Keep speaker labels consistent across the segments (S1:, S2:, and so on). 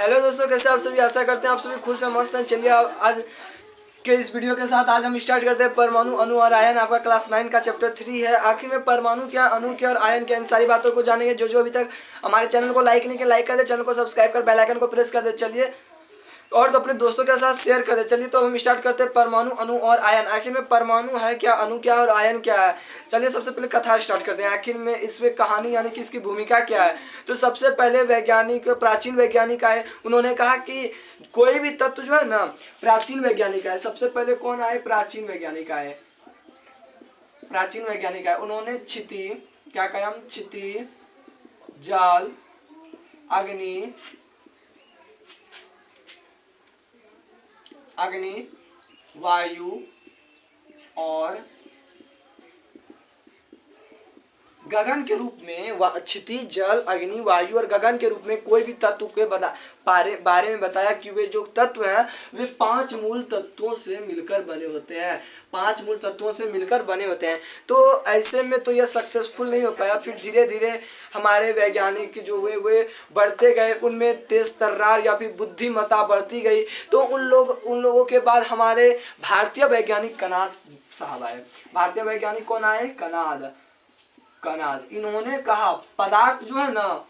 S1: Hello दोस्तों, कैसे आप सभी। आशा करते हैं आप सभी खुश हैं, मस्त हैं। चलिए आज के इस वीडियो के साथ आज हम स्टार्ट करते हैं परमाणु, अणु और आयन। आपका क्लास 9 का चैप्टर 3 है। आखिर में परमाणु क्या, अणु क्या और आयन क्या, इन सारी बातों को जानेंगे। जो अभी तक हमारे चैनल को लाइक नहीं किया, लाइक कर दे। चैनल को सब्सक्राइब कर बेल आइकन को प्रेस कर दे। चलिए, और तो अपने दोस्तों के साथ शेयर कर दे। चलिए तो हम स्टार्ट करते हैं परमाणु, अणु और आयन। आखिर में परमाणु है क्या, अणु क्या और आयन क्या है। चलिए सबसे पहले कथा स्टार्ट करते हैं। आखिर में इसमें कहानी यानी कि इसकी भूमिका क्या है। तो सबसे पहले वैज्ञानिक, प्राचीन वैज्ञानिक आए। उन्होंने कहा कि कोई भी तत्व जो है ना, प्राचीन वैज्ञानिक आए। सबसे पहले कौन आए, प्राचीन वैज्ञानिक आए। प्राचीन वैज्ञानिक आए। उन्होंने क्षिति, क्या कहा हम, क्षिति, जल, अग्नि, वायु और गगन के रूप में, क्षितिज, जल, अग्नि, वायु और गगन के रूप में कोई भी तत्व के बारे में बताया कि वे जो तत्व हैं वे 5 मूल तत्वों से मिलकर बने होते हैं। 5 मूल तत्वों से मिलकर बने होते हैं। तो ऐसे में तो यह सक्सेसफुल नहीं हो पाया। फिर धीरे धीरे हमारे वैज्ञानिक जो वे बढ़ते गए, उनमें तेज तर्रार या फिर बुद्धिमत्ता बढ़ती गई। तो उन लोगों के बाद हमारे भारतीय वैज्ञानिक कनाद साहब आए। भारतीय वैज्ञानिक कौन आए, कनाद। इन्होंने कहा पदार्थ जो है ना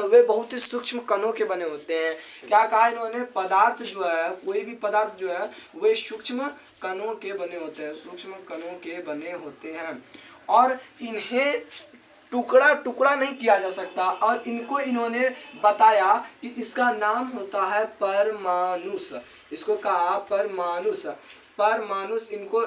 S1: वे बहुत ही सूक्ष्म कणों के बने होते हैं। क्या कहा इन्होंने, पदार्थ जो है, कोई भी पदार्थ जो है वे सूक्ष्म कणों के बने होते हैं, सूक्ष्म कणों के बने होते हैं। और इन्हें टुकड़ा टुकड़ा नहीं किया जा सकता। और इनको इन्होंने बताया कि इसका नाम होता है परमाणुस। इसको कहा परमाणुस। इनको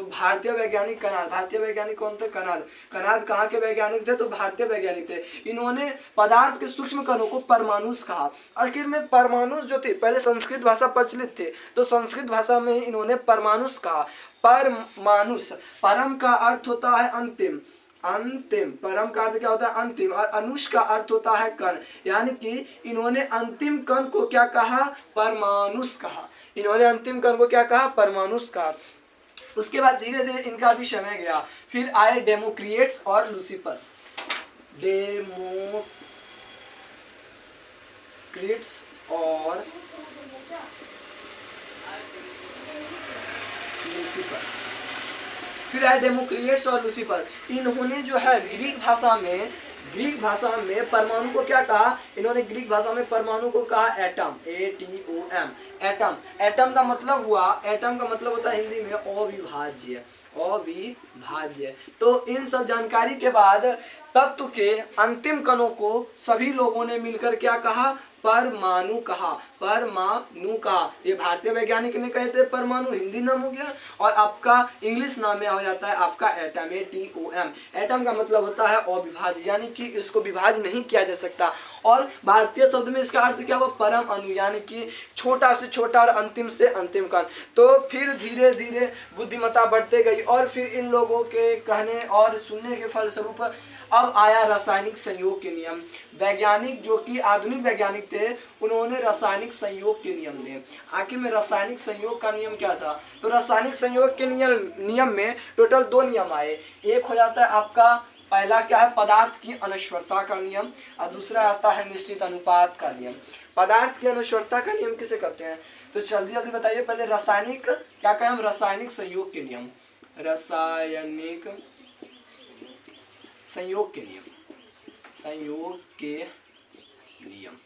S1: भारतीय वैज्ञानिक कनाद। भारतीय वैज्ञानिक कौन थे, कनाद कहाँ के वैज्ञानिक थे, तो भारतीय वैज्ञानिक थे। इन्होंने पदार्थ के सूक्ष्म कणों को परमाणुस कहा। आखिर में परमाणुस जो थे, पहले संस्कृत भाषा प्रचलित थे, तो संस्कृत भाषा में ही इन्होंने परमाणुस कहा। परमाणुस, परम का अर्थ होता है अंतिम। परम का अर्थ क्या होता है, अंतिम। और अनुष का अर्थ होता है कण। यानी कि इन्होंने अंतिम कण को क्या कहा, परमाणुस कहा। इन्होंने अंतिम कण को क्या कहा, परमाणुस कहा। उसके बाद धीरे धीरे इनका भी समय गया। फिर आए डेमोक्रिट्स और लूसिफस। डेमोक्रिट्स और लूसिफस। फिर आए डेमोक्रिट्स और लूसिफर। इन्होंने जो है ग्रीक भाषा में परमाणु को क्या कहा, इन्होंने ग्रीक भाषा में परमाणु को कहा एटम, ATOM। एटम का मतलब होता है हिंदी में अविभाज्य। तो इन सब जानकारी के बाद तत्व के अंतिम कणों को सभी लोगों ने मिलकर क्या कहा, परमाणु कहा। ये भारतीय वैज्ञानिक ने कहे थे परमाणु, हिंदी नाम हो गया। और आपका इंग्लिश नाम में हो जाता है आपका एटम, ATOM। एटम का मतलब होता है अविभाज्य, यानी कि इसको विभाज्य नहीं किया जा सकता। और भारतीय शब्द में इसका अर्थ क्या हुआ, परम अणु, यानी कि छोटा से छोटा और अंतिम से अंतिम कण। तो फिर धीरे धीरे बुद्धिमत्ता बढ़ते गई। और फिर इन लोगों के कहने और सुनने के फलस्वरूप अब आया रासायनिक संयोग के नियम। वैज्ञानिक जो कि आधुनिक वैज्ञानिक थे, उन्होंने रासायनिक संयोग के नियम दिए। आखिर में रासायनिक संयोग का नियम क्या था, तो रासायनिक संयोग के नियम में टोटल 2 नियम आए। एक हो जाता है आपका, पहला क्या है, पदार्थ की अनश्वरता का नियम, और दूसरा आता है निश्चित अनुपात का नियम। पदार्थ की अनश्वरता का नियम किसे कहते हैं, तो जल्दी जल्दी बताइए। पहले रासायनिक, क्या कहें हम, रासायनिक संयोग के नियम। रासायनिक संयोग के नियम।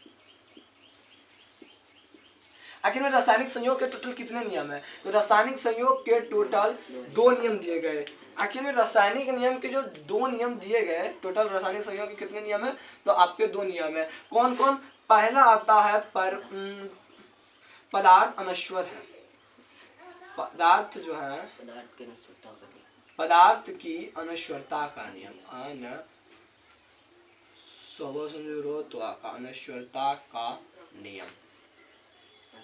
S1: आखिर में रासायनिक संयोग के टोटल कितने नियम है, तो रासायनिक संयोग के टोटल 2 नियम दिए गए। आखिर में रासायनिक नियम के जो 2 नियम दिए गए, टोटल रासायनिक संयोग के कितने नियम है, तो आपके 2 नियम है। कौन कौन, पहला आता है पदार्थ अनश्वर है। पदार्थ जो है, पदार्थ की अनश्वरता का नियम, अनश्वरता का नियम।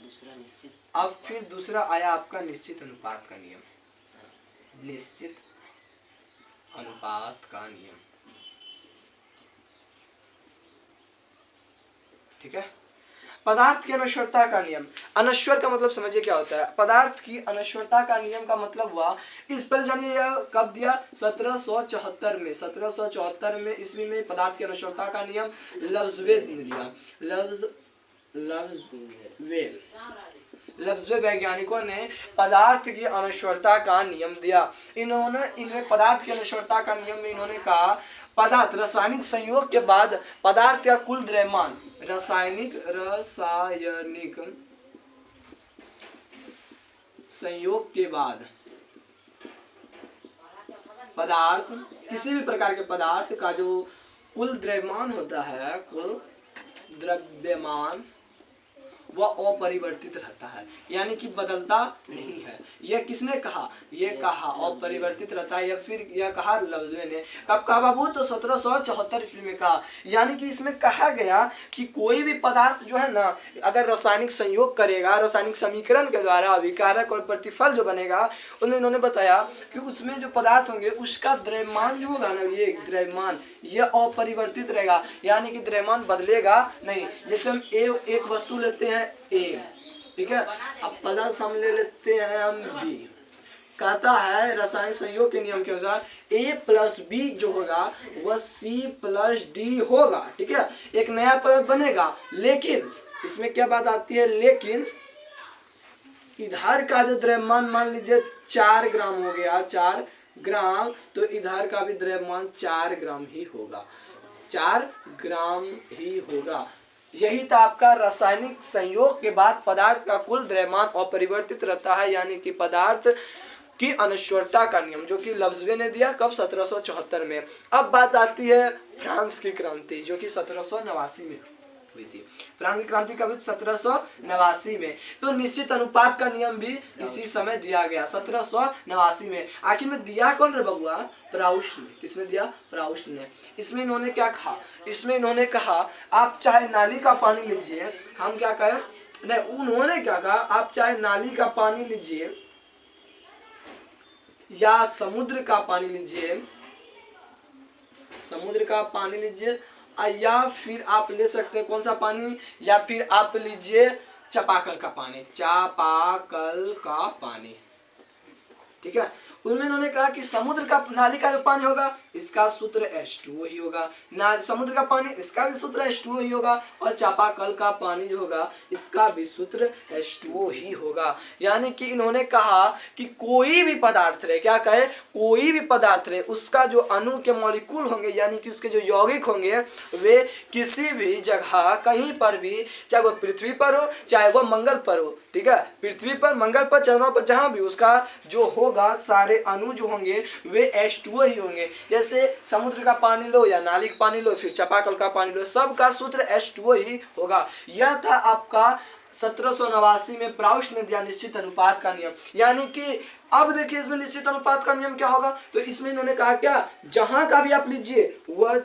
S1: दूसरा निश्चित। अब फिर दूसरा आया आपका निश्चित अनुपात का नियम। निश्चित अनुपात का नियम, ठीक है। पदार्थ की अनश्वरता का नियम। अनश्वर का मतलब समझिए क्या होता है। पदार्थ की अनश्वरता का नियम का मतलब हुआ, इस पर जानिए यह कब दिया, 1774 में, 1774 में ईस्वी में पदार्थ की अनश्वरता का नियम लव्ज़वे ने दिया। लव्ज़वे वैज्ञानिकों ने पदार्थ की अनश्वरता का नियम दिया। इनमें पदार्थ की अनश्वरता का नियम में इन्होंने कहा, पदार्थ रासायनिक संयोग के बाद पदार्थ का कुल द्रव्यमान, रासायनिक संयोग के बाद पदार्थ, किसी भी प्रकार के पदार्थ का जो कुल द्रव्यमान होता है, कुल द्रव्यमान वह अपरिवर्तित रहता है, यानी कि बदलता नहीं है। यह किसने कहा, यह कहा अपरिवर्तित रहता है, या फिर यह कहा लव्ज़वे ने। कब कहा बाबू, तो 1774 ईस्वी में कहा। यानी कि इसमें कहा गया कि कोई भी पदार्थ जो है ना, अगर रासायनिक संयोग करेगा, रासायनिक समीकरण के द्वारा अभिकारक और प्रतिफल जो बनेगा, उनमें इन्होंने बताया कि उसमें जो पदार्थ होंगे उसका द्रव्यमान जो होगा ना, ये द्रव्यमान यह अपरिवर्तित रहेगा, यानी कि द्रव्यमान बदलेगा नहीं। जैसे हम एक वस्तु लेते हैं ए, ठीक है, अब प्लस हम ले लेते हैं हम बी। कहता है रासायनिक संयोग के नियम के अनुसार ए प्लस बी जो होगा वह सी प्लस डी होगा, ठीक है, एक नया पदार्थ बनेगा। लेकिन इसमें क्या बात आती है, लेकिन इधर का जो द्रव्यमान मान लीजिए 4 ग्राम हो गया, 4 ग्राम, तो इधर का भी द्रव्यमान 4 ग्राम ही होगा, 4 ग्राम ही होगा। यही था आपका रासायनिक संयोग के बाद पदार्थ का कुल द्रव्यमान अपरिवर्तित रहता है, यानी कि पदार्थ की अनश्वरता का नियम, जो कि लव्ज़वे ने दिया कब, 1774 में। अब बात आती है फ्रांस की क्रांति, जो कि 1789 में हुई थी। फ्रांस की क्रांति कब, 1789 में। तो निश्चित अनुपात का नियम भी इसी समय दिया गया, 1789 में। आखिर में दिया कौन रे बबुआ, प्राउस्ट ने। किसने दिया, प्राउस्ट ने। इसमें इन्होंने क्या कहा, इसमें इन्होंने कहा आप चाहे नाली का पानी लीजिए, हम क्या कहें, नहीं उन्होंने क्या कहा, आप चाहे नाली का पानी लीजिए या समुद्र का पानी लीजिए, समुद्र का पानी लीजिए, या फिर आप ले सकते हैं कौन सा पानी, या फिर आप लीजिए चापाकल का पानी, चापाकल का पानी, ठीक है। उनमें इन्होंने कहा कि समुद्र का, नाली का जो पानी होगा इसका सूत्र H2O ही होगा, समुद्र का पानी इसका भी सूत्र H2O ही होगा, और चापाकल का पानी जो होगा इसका भी सूत्र H2O ही होगा। यानी कि इन्होंने कहा कि कोई भी पदार्थ रहे, क्या कहे, कोई भी पदार्थ रहे, उसका जो अणु के मॉलिक्यूल होंगे, यानी कि उसके जो यौगिक होंगे, वे किसी भी जगह कहीं पर भी, चाहे वह पृथ्वी पर हो चाहे वह मंगल पर हो, ठीक है, पृथ्वी पर, मंगल पर, चंद्रमा पर, जहां भी उसका जो होगा सारे अणु जो होंगे वे H2O ही होंगे। जैसे समुद्र का पानी लो या नाली का पानी लो, फिर चापाकल का पानी लो, सबका सूत्र H2O ही होगा। यह था आपका 1789 में प्राउस्ट ने दिया निश्चित अनुपात का नियम। यानी कि अब देखिए इसमें निश्चित अनुपात का नियम क्या होगा, तो इसमें इन्होंने कहा क्या, जहां का भी आप लीजिए वह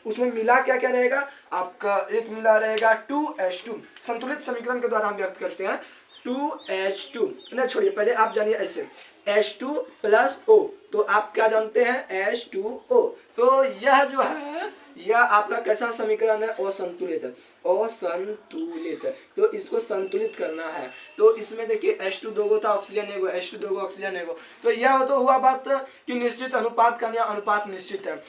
S1: उसमें मिला क्या क्या रहेगा, आपका एक मिला रहेगा 2H2, संतुलित समीकरण के द्वारा हम व्यक्त करते हैं 2H2। नहीं छोड़िए, पहले आप जानिए ऐसे H2 प्लस O, तो आप क्या जानते हैं, H2O। तो यह जो है यह आपका कैसा समीकरण है, असंतुलित है, असंतुलित। तो इसको संतुलित करना है, तो इसमें देखिए H2 दो गो था, ऑक्सीजन एगो, H2 दो गो, ऑक्सीजन एगो। तो यह तो हुआ बात कि निश्चित अनुपात का नियम, अनुपात निश्चित है।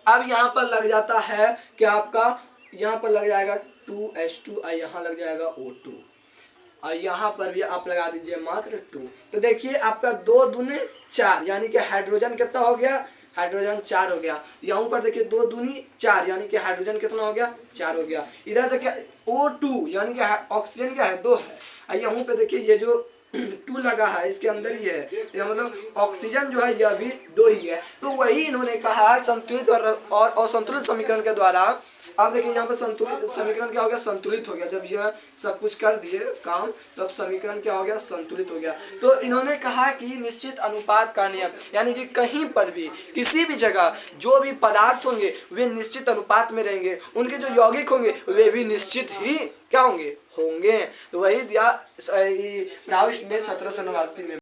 S1: अब यहाँ पर लग जाता है कि आपका यहाँ पर लग जाएगा 2H2 और यहाँ लग जाएगा O2, और यहाँ पर भी आप लगा दीजिए मात्र 2। तो देखिए आपका 2 दूनी 4, यानी कि हाइड्रोजन कितना हो गया, हाइड्रोजन 4 हो गया। यहाँ पर देखिए 2 दूनी 4, यानी कि हाइड्रोजन कितना हो गया, 4 हो गया। इधर देखिए O2 यानी कि ऑक्सीजन क्या है, 2 है, और यहाँ पे देखिए ये जो 2 लगा है इसके अंदर ही है, मतलब ऑक्सीजन जो है यह भी 2 ही है। तो वही इन्होंने कहा संतुलित और असंतुलित समीकरण के द्वारा। अब देखिए यहाँ पर संतुलित समीकरण क्या हो गया, संतुलित हो गया। जब यह सब कुछ कर दिए काम, तो अब समीकरण क्या हो गया, संतुलित हो गया। तो इन्होंने कहा कि निश्चित अनुपात का नियम, यानी कि कहीं पर भी किसी भी जगह जो भी पदार्थ होंगे वे निश्चित अनुपात में रहेंगे, उनके जो यौगिक होंगे वे भी निश्चित ही क्या होंगे, होंगे। तो वही दिया प्राउस्ट ने 1789 में।